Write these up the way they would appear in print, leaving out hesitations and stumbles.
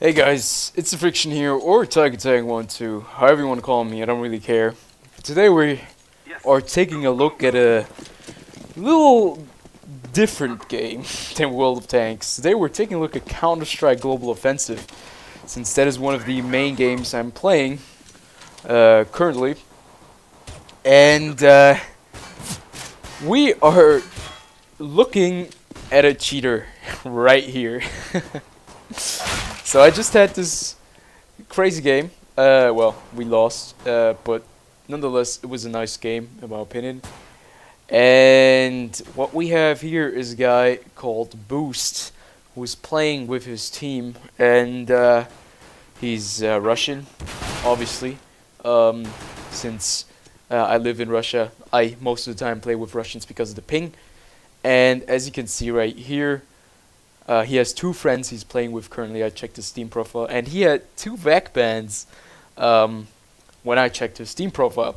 Hey guys, it's TheFrXion here, or Tag12, however you want to call me, I don't really care. Today we are taking a look at a little different game than World of Tanks. Today we're taking a look at Counter-Strike Global Offensive, since that is one of the main games I'm playing currently. And we are looking at a cheater right here. So I just had this crazy game. Well, we lost, but nonetheless, it was a nice game, in my opinion. And what we have here is a guy called Boost, who is playing with his team, and he's Russian, obviously. Since I live in Russia, I most of the time play with Russians because of the ping. And as you can see right here, he has two friends he's playing with currently. I checked his Steam profile, and he had 2 VAC bans when I checked his Steam profile.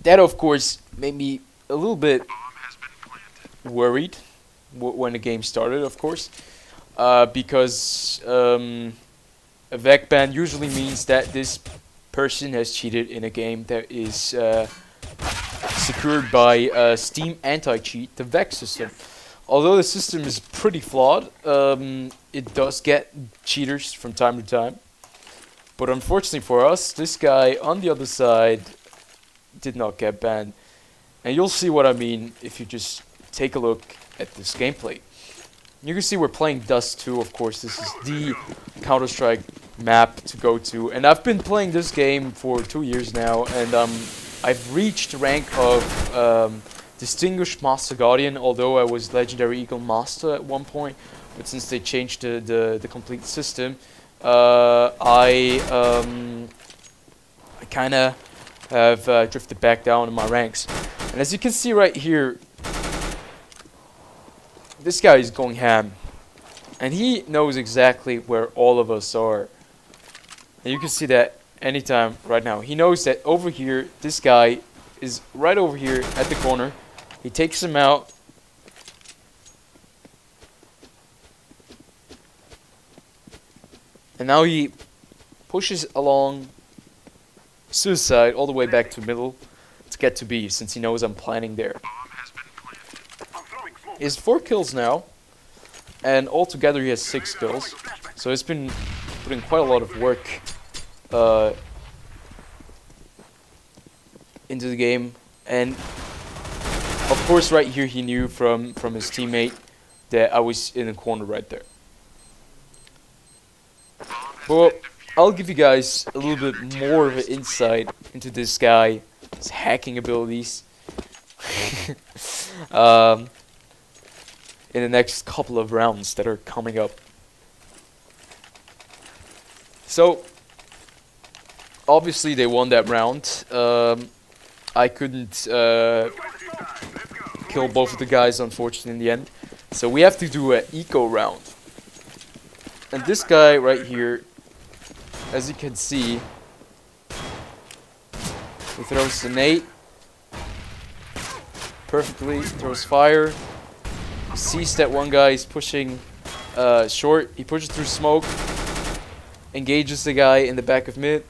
That, of course, made me a little bit worried when the game started, of course, because a VAC ban usually means that this person has cheated in a game that is secured by Steam anti-cheat, the VAC system. Although the system is pretty flawed, it does get cheaters from time to time. But unfortunately for us, this guy on the other side did not get banned. And you'll see what I mean if you just take a look at this gameplay. You can see we're playing Dust 2, of course. This is the Counter-Strike map to go to. And I've been playing this game for 2 years now, and I've reached the rank of Distinguished Master Guardian, although I was Legendary Eagle Master at one point, but since they changed the complete system, I kind of have drifted back down in my ranks. And as you can see right here, this guy is going ham, and he knows exactly where all of us are. And you can see that anytime right now. He knows that over here, this guy is right over here at the corner. He takes him out. And now he pushes along suicide all the way back to middle to get to B, since he knows I'm planning there. He has 4 kills now, and altogether he has 6 kills. So he's been putting quite a lot of work into the game. And of course, right here he knew from his teammate that I was in the corner right there. Well, I'll give you guys a little bit more of an insight into this guy, his hacking abilities, in the next couple of rounds that are coming up. So, obviously they won that round. I couldn't kill both of the guys, unfortunately, in the end. So we have to do an eco round. And this guy right here, as you can see, he throws the nade perfectly, throws fire, sees that one guy is pushing short, he pushes through smoke, engages the guy in the back of mid.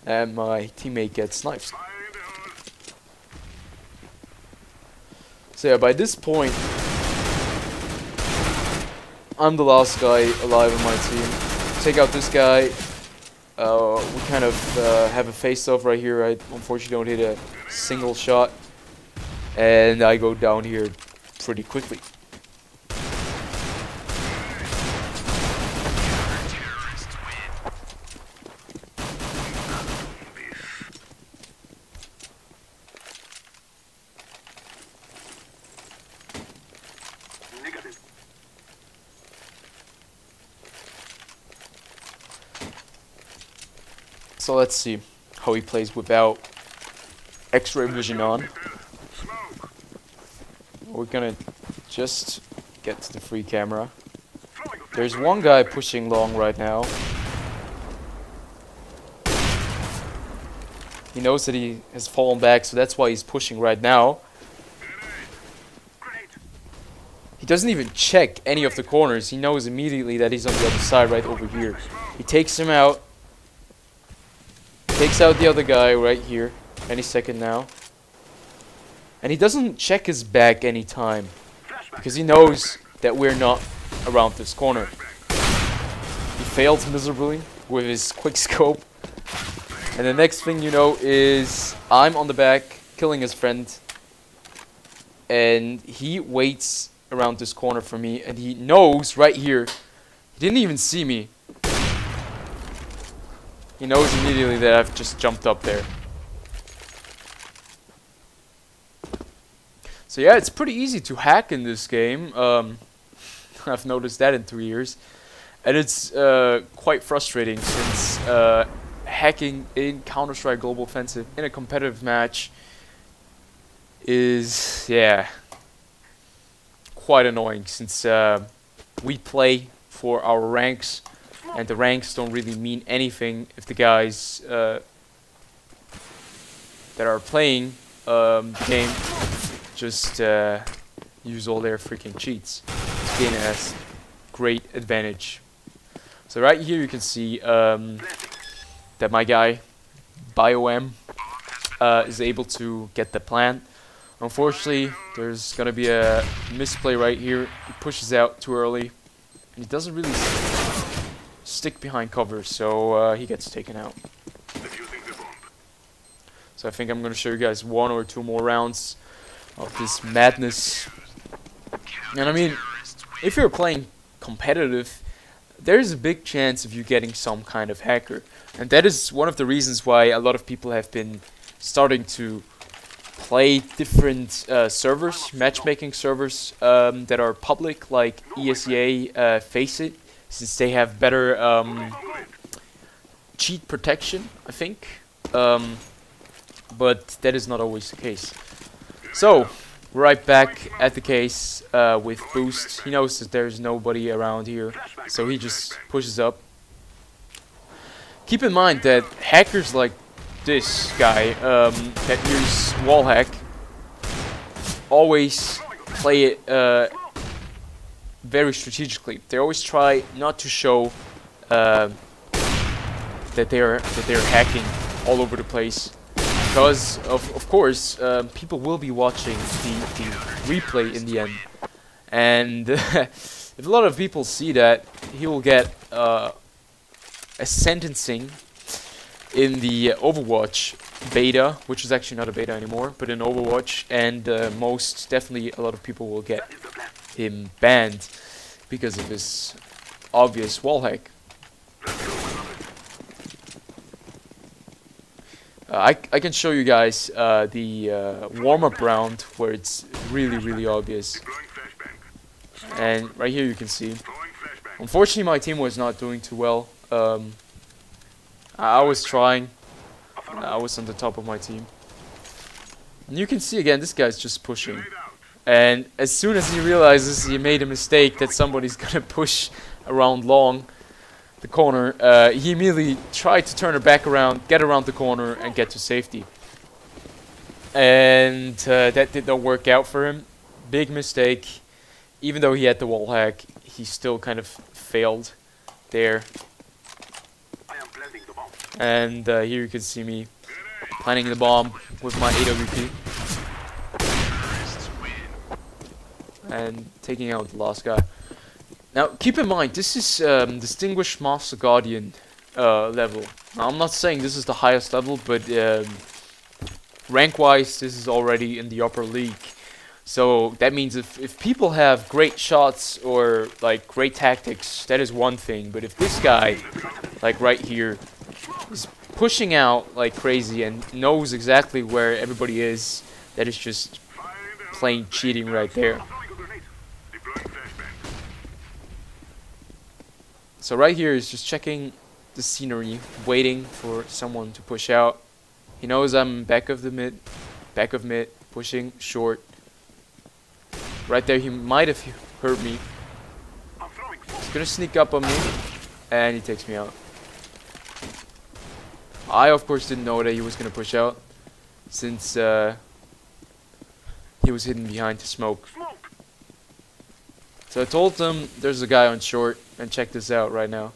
And my teammate gets sniped. So yeah, by this point, I'm the last guy alive on my team. Take out this guy. We kind of have a face-off right here. I unfortunately don't hit a single shot. And I go down here pretty quickly. So let's see how he plays without X-ray vision on. We're gonna just get to the free camera. There's one guy pushing long right now. He knows that he has fallen back, so that's why he's pushing right now. He doesn't even check any of the corners. He knows immediately that he's on the other side right over here. He takes him out. Takes out the other guy right here. Any second now. And he doesn't check his back anytime. Because he knows that we're not around this corner. He failed miserably with his quick scope. And the next thing you know is I'm on the back killing his friend. And he waits around this corner for me. And he knows right here. He didn't even see me. He knows immediately that I've just jumped up there. So yeah, it's pretty easy to hack in this game. I've noticed that in 3 years. And it's quite frustrating since hacking in Counter-Strike Global Offensive in a competitive match is, yeah, quite annoying since we play for our ranks. And the ranks don't really mean anything if the guys that are playing the game just use all their freaking cheats. This game has great advantage. So right here you can see that my guy, BioM, is able to get the plant. Unfortunately, there's gonna be a misplay right here. He pushes out too early, and he doesn't really stick behind cover, so he gets taken out. So I think I'm gonna show you guys 1 or 2 more rounds of this madness. And I mean, if you're playing competitive, there's a big chance of you getting some kind of hacker. And that is one of the reasons why a lot of people have been starting to play different servers, matchmaking servers that are public, like ESEA, Faceit, since they have better cheat protection, I think. But that is not always the case. So, right back at the case with Boost. He knows that there's nobody around here, so he just pushes up. Keep in mind that hackers like this guy that use wallhack always play it very strategically. They always try not to show that they're hacking all over the place. Because, of course, people will be watching the replay in the end. And if a lot of people see that, he will get a sentencing in the Overwatch beta, which is actually not a beta anymore, but in Overwatch. And most definitely a lot of people will get him banned because of his obvious wallhack. I can show you guys the warm-up round where it's really obvious. And right here you can see. Unfortunately, my team was not doing too well. I was trying. I was on the top of my team. And you can see again, this guy's just pushing. And as soon as he realizes he made a mistake that somebody's gonna push around long the corner, he immediately tried to turn her back around, get around the corner, and get to safety. And that did not work out for him. Big mistake. Even though he had the wall hack, he still kind of failed there. And here you can see me planting the bomb with my AWP. And taking out the last guy. Now, keep in mind, this is Distinguished Master Guardian level. Now, I'm not saying this is the highest level, but rank-wise, this is already in the upper league. So that means if people have great shots or like great tactics, that is one thing. But if this guy, like right here, is pushing out like crazy and knows exactly where everybody is, that is just plain cheating right there. So right here is just checking the scenery, waiting for someone to push out. He knows I'm back of mid, pushing short. Right there, he might have heard me. He's gonna sneak up on me, and he takes me out. I, of course, didn't know that he was gonna push out, since he was hidden behind the smoke. So I told them there's a guy on short, and check this out right now.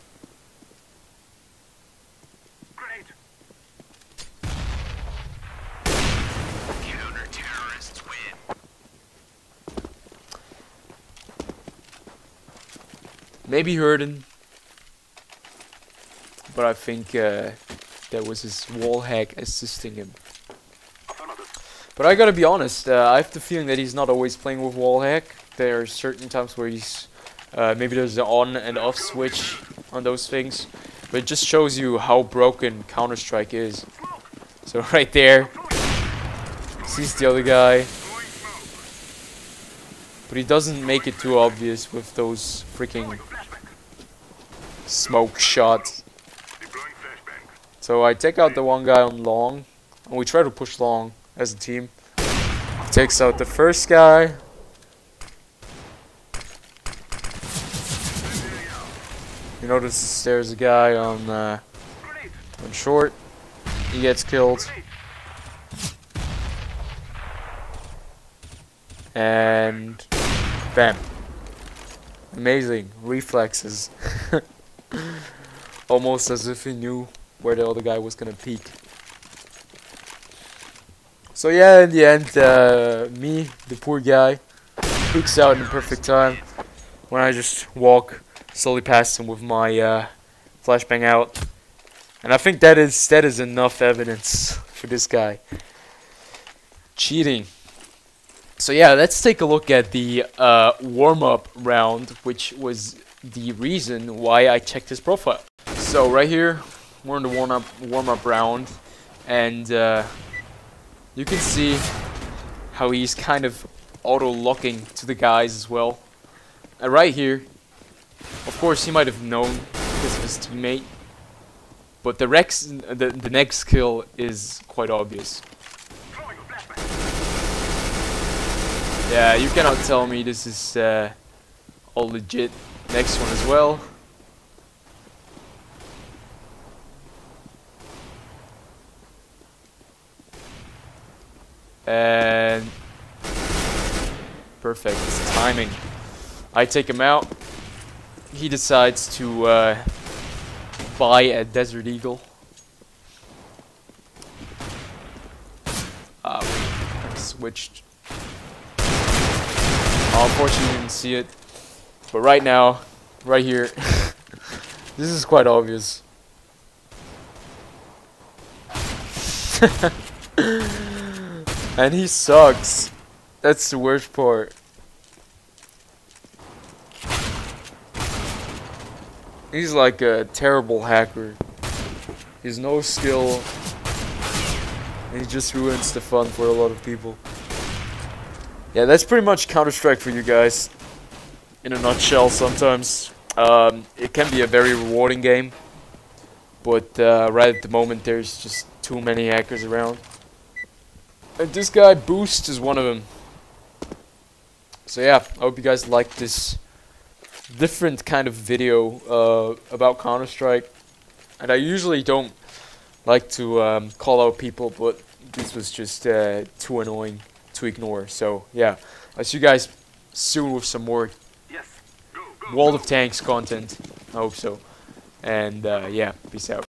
Counter-terrorists win. Maybe heard him, but I think that was his wall hack assisting him. But I gotta be honest, I have the feeling that he's not always playing with wall hack. There are certain times where he's maybe there's an on and off switch on those things, but it just shows you how broken Counter-Strike is. So right there, sees the other guy, but he doesn't make it too obvious with those freaking smoke shots. So I take out the one guy on long, and we try to push long as a team. Takes out the first guy. You notice there's a guy on short. He gets killed. And bam. Amazing reflexes. Almost as if he knew where the other guy was gonna peek. So yeah, in the end, me, the poor guy, peeks out in the perfect time when I just walk slowly past him with my flashbang out. And I think that is enough evidence for this guy cheating. So yeah, let's take a look at the warm-up round, which was the reason why I checked his profile. So right here, we're in the warm-up round, and you can see how he's kind of auto-locking to the guys as well. And right here, of course, he might have known because of his teammate, but the next kill is quite obvious. Yeah, you cannot tell me this is all legit. Next one as well. And perfect, it's timing. I take him out. He decides to buy a Desert Eagle. I switched. Unfortunately, you didn't see it. But right now, right here, this is quite obvious. And he sucks. That's the worst part. He's like a terrible hacker. He has no skill. And he just ruins the fun for a lot of people. Yeah, that's pretty much Counter-Strike for you guys. In a nutshell, sometimes. It can be a very rewarding game. But right at the moment, there's just too many hackers around. And this guy, Boost, is one of them. So yeah, I hope you guys liked this different kind of video about Counter-Strike. And I usually don't like to call out people, but this was just too annoying to ignore. So yeah, I'll see you guys soon with some more World of Tanks content. I hope so. And yeah, peace out.